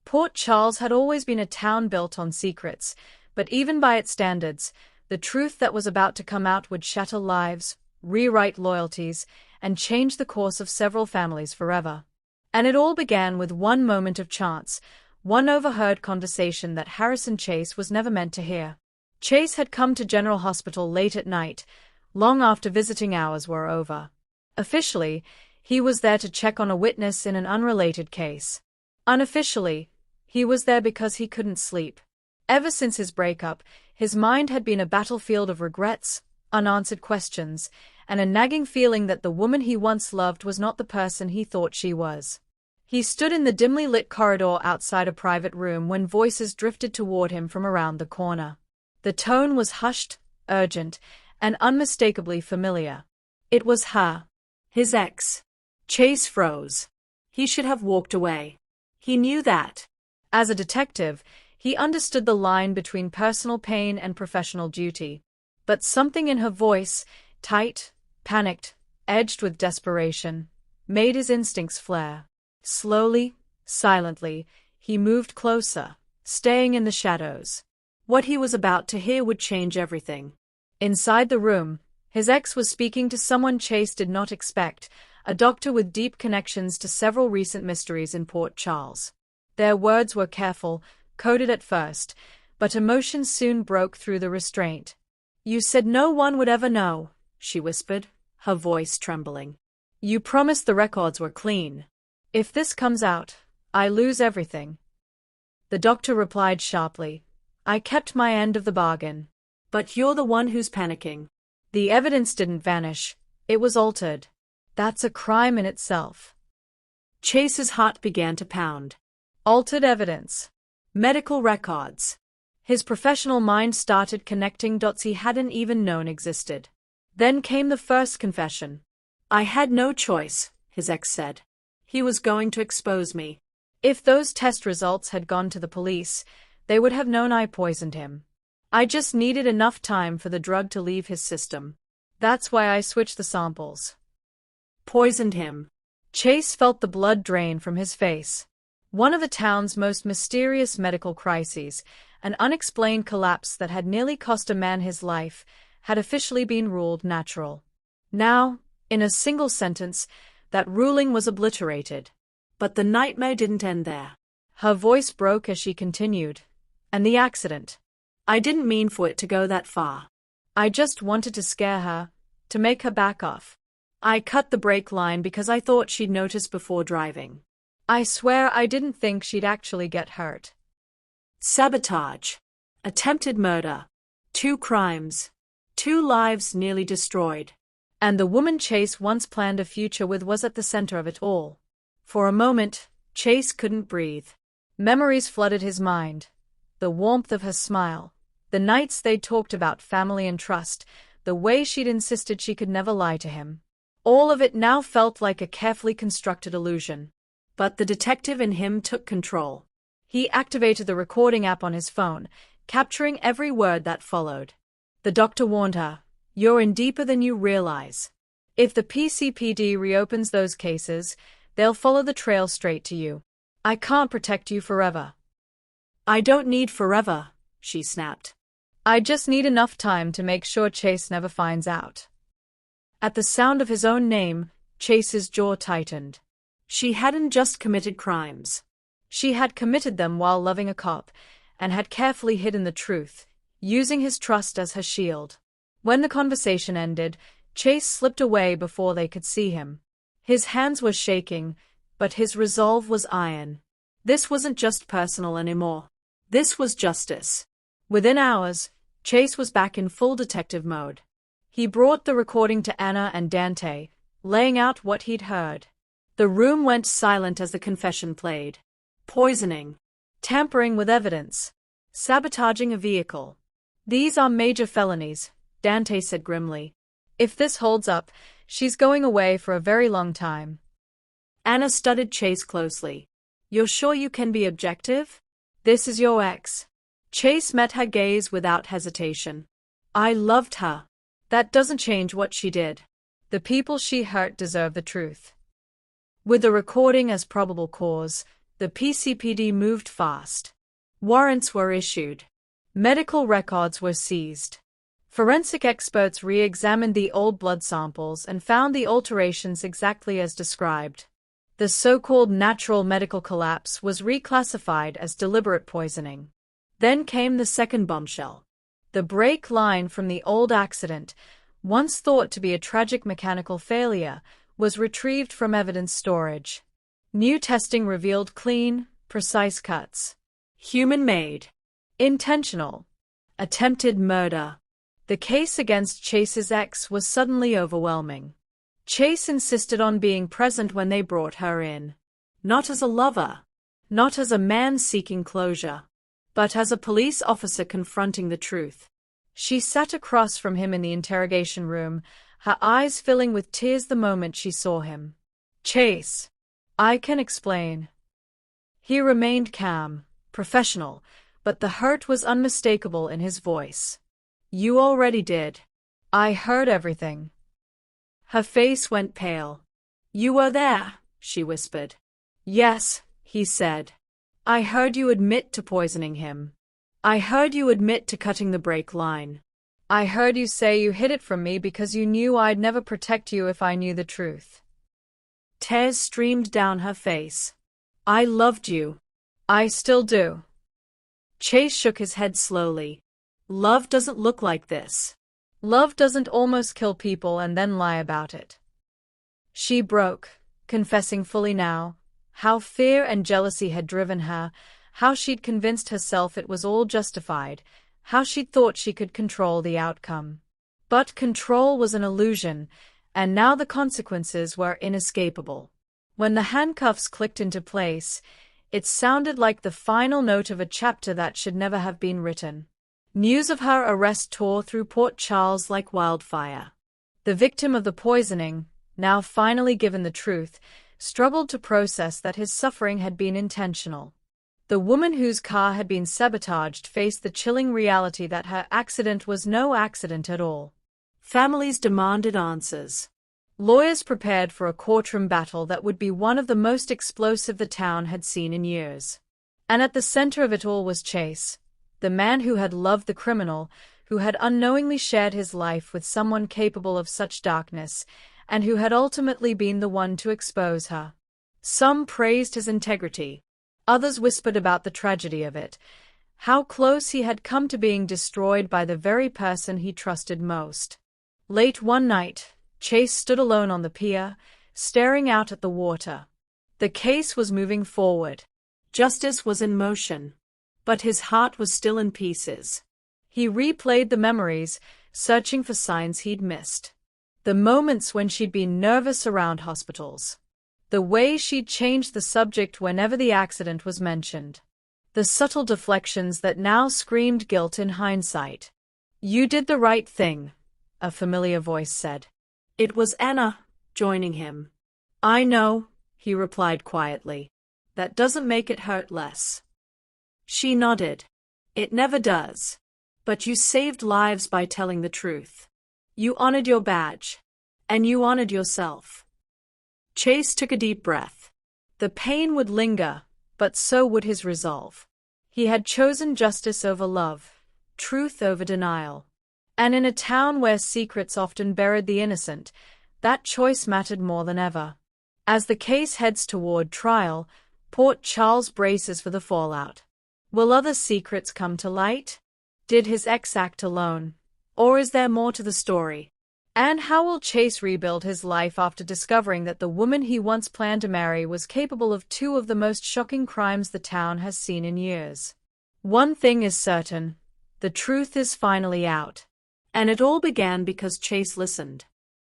Port Charles had always been a town built on secrets, but even by its standards, the truth that was about to come out would shatter lives, rewrite loyalties, and change the course of several families forever. And it all began with one moment of chance, one overheard conversation that Harrison Chase was never meant to hear. Chase had come to General Hospital late at night, long after visiting hours were over. Officially, he was there to check on a witness in an unrelated case. Unofficially, he was there because he couldn't sleep. Ever since his breakup, his mind had been a battlefield of regrets, unanswered questions, and a nagging feeling that the woman he once loved was not the person he thought she was. He stood in the dimly lit corridor outside a private room when voices drifted toward him from around the corner. The tone was hushed, urgent, and unmistakably familiar. It was her. His ex. Chase froze. He should have walked away. He knew that. As a detective, he understood the line between personal pain and professional duty. But something in her voice, tight, panicked, edged with desperation, made his instincts flare. Slowly, silently, he moved closer, staying in the shadows. What he was about to hear would change everything. Inside the room, his ex was speaking to someone Chase did not expect, a doctor with deep connections to several recent mysteries in Port Charles. Their words were careful, coded at first, but emotion soon broke through the restraint. "You said no one would ever know," she whispered, her voice trembling. "You promised the records were clean. If this comes out, I lose everything." The doctor replied sharply, "I kept my end of the bargain." "But you're the one who's panicking." "The evidence didn't vanish. It was altered. That's a crime in itself." Chase's heart began to pound. Altered evidence. Medical records. His professional mind started connecting dots he hadn't even known existed. Then came the first confession. "I had no choice," his ex said. "He was going to expose me." "If those test results had gone to the police, they would have known I poisoned him. I just needed enough time for the drug to leave his system. That's why I switched the samples." Poisoned him. Chase felt the blood drain from his face. One of the town's most mysterious medical crises, an unexplained collapse that had nearly cost a man his life, had officially been ruled natural. Now, in a single sentence, that ruling was obliterated. But the nightmare didn't end there. Her voice broke as she continued. "And the accident. I didn't mean for it to go that far. I just wanted to scare her, to make her back off. I cut the brake line because I thought she'd notice before driving. I swear I didn't think she'd actually get hurt." Sabotage. Attempted murder. 2 crimes. 2 lives nearly destroyed. And the woman Chase once planned a future with was at the center of it all. For a moment, Chase couldn't breathe. Memories flooded his mind. The warmth of her smile. The nights they'd talked about family and trust. The way she'd insisted she could never lie to him. All of it now felt like a carefully constructed illusion. But the detective in him took control. He activated the recording app on his phone, capturing every word that followed. The doctor warned her, "You're in deeper than you realize. If the PCPD reopens those cases, they'll follow the trail straight to you. I can't protect you forever." "I don't need forever," she snapped. "I just need enough time to make sure Chase never finds out." At the sound of his own name, Chase's jaw tightened. She hadn't just committed crimes. She had committed them while loving a cop, and had carefully hidden the truth, using his trust as her shield. When the conversation ended, Chase slipped away before they could see him. His hands were shaking, but his resolve was iron. This wasn't just personal anymore. This was justice. Within hours, Chase was back in full detective mode. He brought the recording to Anna and Dante, laying out what he'd heard. The room went silent as the confession played. Poisoning. Tampering with evidence. Sabotaging a vehicle. "These are major felonies," Dante said grimly. "If this holds up, she's going away for a very long time." Anna studied Chase closely. "You're sure you can be objective? This is your ex." Chase met her gaze without hesitation. "I loved her. That doesn't change what she did. The people she hurt deserve the truth." With the recording as probable cause, The PCPD moved fast. Warrants were issued. Medical records were seized. Forensic experts re-examined the old blood samples and found the alterations exactly as described. The so-called natural medical collapse was reclassified as deliberate poisoning. Then came the second bombshell. The brake line from the old accident, once thought to be a tragic mechanical failure, was retrieved from evidence storage. New testing revealed clean, precise cuts. Human-made. Intentional. Attempted murder. The case against Chase's ex was suddenly overwhelming. Chase insisted on being present when they brought her in. Not as a lover. Not as a man seeking closure. But as a police officer confronting the truth. She sat across from him in the interrogation room, her eyes filling with tears the moment she saw him. "Chase, I can explain." He remained calm, professional, but the hurt was unmistakable in his voice. "You already did. I heard everything." Her face went pale. "You were there," she whispered. "Yes," he said. "I heard you admit to poisoning him. I heard you admit to cutting the brake line. I heard you say you hid it from me because you knew I'd never protect you if I knew the truth." Tears streamed down her face. "I loved you. I still do." Chase shook his head slowly. "Love doesn't look like this. Love doesn't almost kill people and then lie about it." She broke, confessing fully now, how fear and jealousy had driven her, how she'd convinced herself it was all justified, how she'd thought she could control the outcome. But control was an illusion, and now the consequences were inescapable. When the handcuffs clicked into place, it sounded like the final note of a chapter that should never have been written. News of her arrest tore through Port Charles like wildfire. The victim of the poisoning, now finally given the truth, struggled to process that his suffering had been intentional. The woman whose car had been sabotaged faced the chilling reality that her accident was no accident at all. Families demanded answers. Lawyers prepared for a courtroom battle that would be one of the most explosive the town had seen in years. And at the center of it all was Chase, the man who had loved the criminal, who had unknowingly shared his life with someone capable of such darkness, and who had ultimately been the one to expose her. Some praised his integrity. Others whispered about the tragedy of it, how close he had come to being destroyed by the very person he trusted most. Late one night, Chase stood alone on the pier, staring out at the water. The case was moving forward. Justice was in motion. But his heart was still in pieces. He replayed the memories, searching for signs he'd missed. The moments when she'd been nervous around hospitals. The way she'd changed the subject whenever the accident was mentioned. The subtle deflections that now screamed guilt in hindsight. "You did the right thing," a familiar voice said. It was Anna, joining him. "I know," he replied quietly. "That doesn't make it hurt less." She nodded. "It never does. But you saved lives by telling the truth. You honored your badge. And you honored yourself." Chase took a deep breath. The pain would linger, but so would his resolve. He had chosen justice over love, truth over denial. And in a town where secrets often buried the innocent, that choice mattered more than ever. As the case heads toward trial, Port Charles braces for the fallout. Will other secrets come to light? Did his ex act alone? Or is there more to the story? And how will Chase rebuild his life after discovering that the woman he once planned to marry was capable of two of the most shocking crimes the town has seen in years? One thing is certain. The truth is finally out. And it all began because Chase listened.